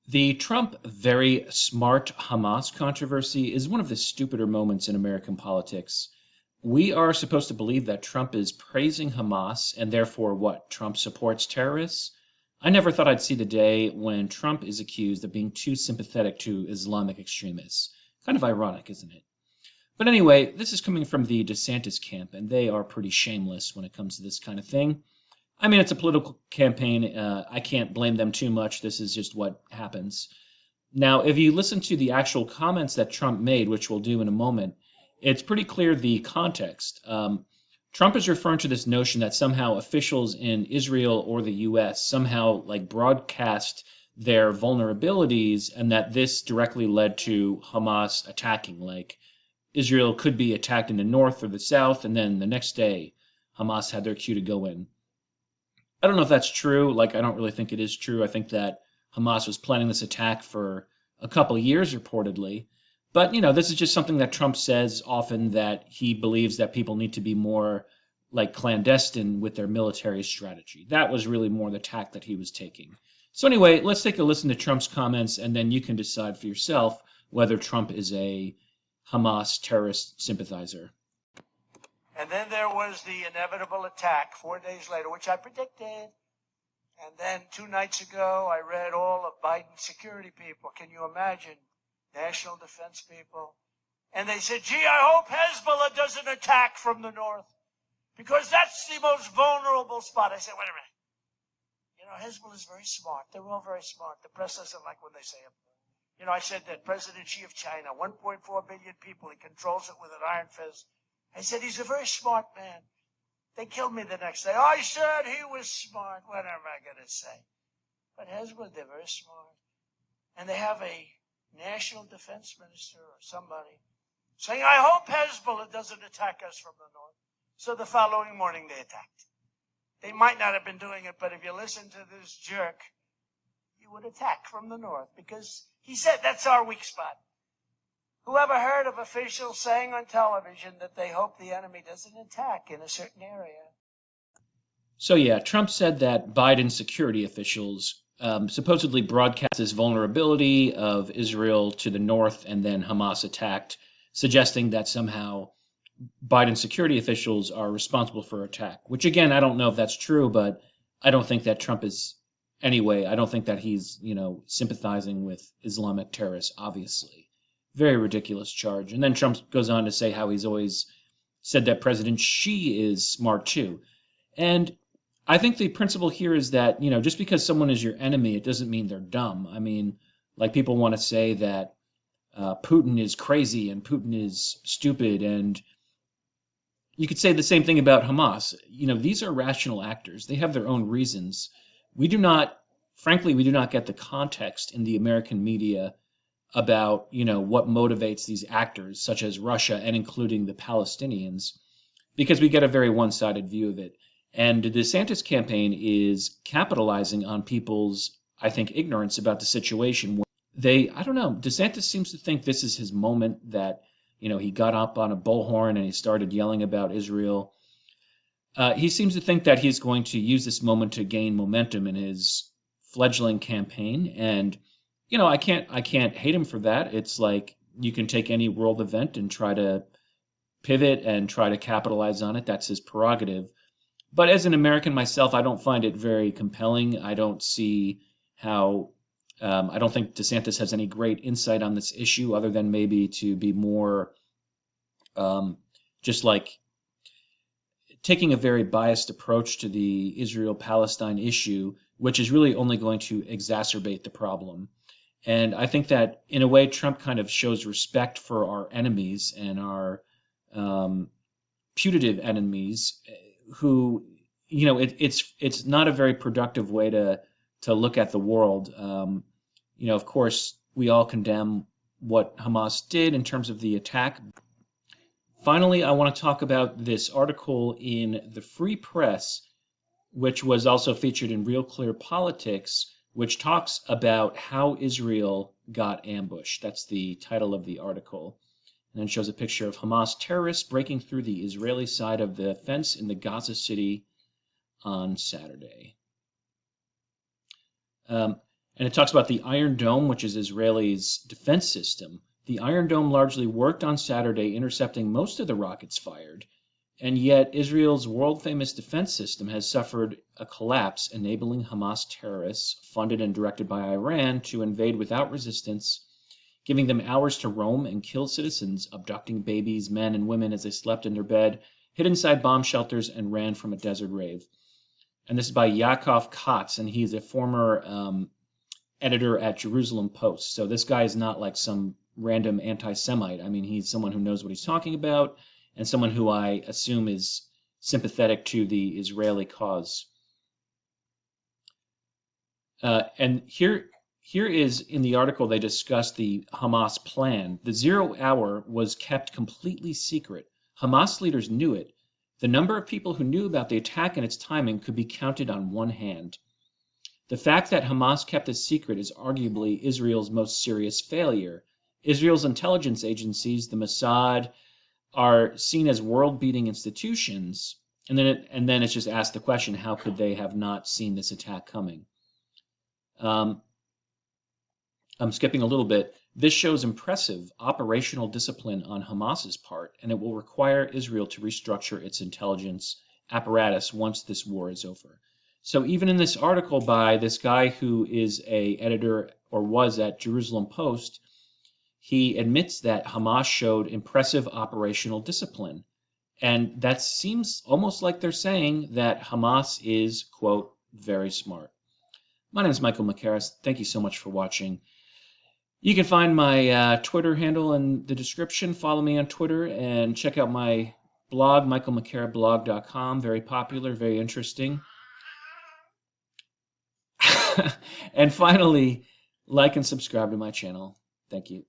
The Trump very smart Hamas controversy is one of the stupider moments in American politics. We are supposed to believe that Trump is praising Hamas and therefore what? Trump supports terrorists? I never thought I'd see the day when Trump is accused of being too sympathetic to Islamic extremists. Kind of ironic, isn't it? But anyway, this is coming from the DeSantis camp, and they are pretty shameless when it comes to this kind of thing. I mean, it's a political campaign. I can't blame them too much. This is just what happens. Now, if you listen to the actual comments that Trump made, which we'll do in a moment, it's pretty clear the context. Trump is referring to this notion that somehow officials in Israel or the U.S. somehow like broadcast their vulnerabilities and that this directly led to Hamas attacking. Like Israel could be attacked in the north or the south, and then the next day Hamas had their cue to go in. I don't know if that's true. Like, I don't really think it is true. I think that Hamas was planning this attack for a couple of years, reportedly. But, this is just something that Trump says often, that he believes that people need to be more like clandestine with their military strategy. That was really more the tack that he was taking. So anyway, let's take a listen to Trump's comments, and then you can decide for yourself whether Trump is a Hamas terrorist sympathizer. And then there was the inevitable attack 4 days later, which I predicted. And then 2 nights ago, I read all of Biden's security people. Can you imagine? National defense people. And they said, gee, I hope Hezbollah doesn't attack from the north, because that's the most vulnerable spot. I said, wait a minute. Hezbollah is very smart. They're all very smart. The press doesn't like when they say it. I said that President Xi of China, 1.4 billion people, he controls it with an iron fist. I said, he's a very smart man. They killed me the next day. I said he was smart. What am I going to say? But Hezbollah, they're very smart. And they have a national defense minister or somebody saying, I hope Hezbollah doesn't attack us from the north. So the following morning they attacked. They might not have been doing it, but if you listen to this jerk, he would attack from the north, because he said that's our weak spot. Whoever heard of officials saying on television that they hope the enemy doesn't attack in a certain area? So yeah, Trump said that Biden security officials supposedly broadcast this vulnerability of Israel to the north, and then Hamas attacked, suggesting that somehow Biden security officials are responsible for attack, which again, I don't know if that's true, but I don't think that Trump is, anyway, I don't think that he's, sympathizing with Islamic terrorists, obviously. Very ridiculous charge. And then Trump goes on to say how he's always said that President Xi is smart too. And I think the principle here is that, just because someone is your enemy, it doesn't mean they're dumb. I mean, like, people want to say that Putin is crazy and Putin is stupid, and you could say the same thing about Hamas. These are rational actors. They have their own reasons. Frankly, we do not get the context in the American media about, what motivates these actors, such as Russia and including the Palestinians, because we get a very one-sided view of it. And the DeSantis campaign is capitalizing on people's, I think, ignorance about the situation. I don't know, DeSantis seems to think this is his moment, that, he got up on a bullhorn and he started yelling about Israel. He seems to think that he's going to use this moment to gain momentum in his fledgling campaign, and I can't hate him for that. It's like you can take any world event and try to pivot and try to capitalize on it. That's his prerogative. But as an American myself, I don't find it very compelling. I don't see how, I don't think DeSantis has any great insight on this issue, other than maybe to be more just like taking a very biased approach to the Israel-Palestine issue, which is really only going to exacerbate the problem. And I think that, in a way, Trump kind of shows respect for our enemies and our putative enemies, who, it's not a very productive way to look at the world. Of course, we all condemn what Hamas did in terms of the attack. Finally, I want to talk about this article in the Free Press, which was also featured in Real Clear Politics, which talks about how Israel got ambushed. That's the title of the article. And then shows a picture of Hamas terrorists breaking through the Israeli side of the fence in the Gaza City on Saturday. And it talks about the Iron Dome, which is Israel's defense system. The Iron Dome largely worked on Saturday, intercepting most of the rockets fired. And yet, Israel's world-famous defense system has suffered a collapse, enabling Hamas terrorists, funded and directed by Iran, to invade without resistance, giving them hours to roam and kill citizens, abducting babies, men, and women as they slept in their bed, hid inside bomb shelters, and ran from a desert rave. And this is by Yaakov Katz, and he's a former editor at Jerusalem Post. So this guy is not like some random anti-Semite. I mean, he's someone who knows what he's talking about, and someone who I assume is sympathetic to the Israeli cause. And here is, in the article, they discuss the Hamas plan. The 0 hour was kept completely secret. Hamas leaders knew it. The number of people who knew about the attack and its timing could be counted on one hand. The fact that Hamas kept it secret is arguably Israel's most serious failure. Israel's intelligence agencies, the Mossad, are seen as world-beating institutions, and then it's just asked the question, how could they have not seen this attack coming? I'm skipping a little bit. This shows impressive operational discipline on Hamas's part, and it will require Israel to restructure its intelligence apparatus once this war is over. So even in this article by this guy who is an editor or was at Jerusalem Post, he admits that Hamas showed impressive operational discipline. And that seems almost like they're saying that Hamas is, quote, very smart. My name is Michael Macaris. Thank you so much for watching. You can find my Twitter handle in the description. Follow me on Twitter and check out my blog, michaelmacarablog.com. Very popular, very interesting. And finally, like and subscribe to my channel. Thank you.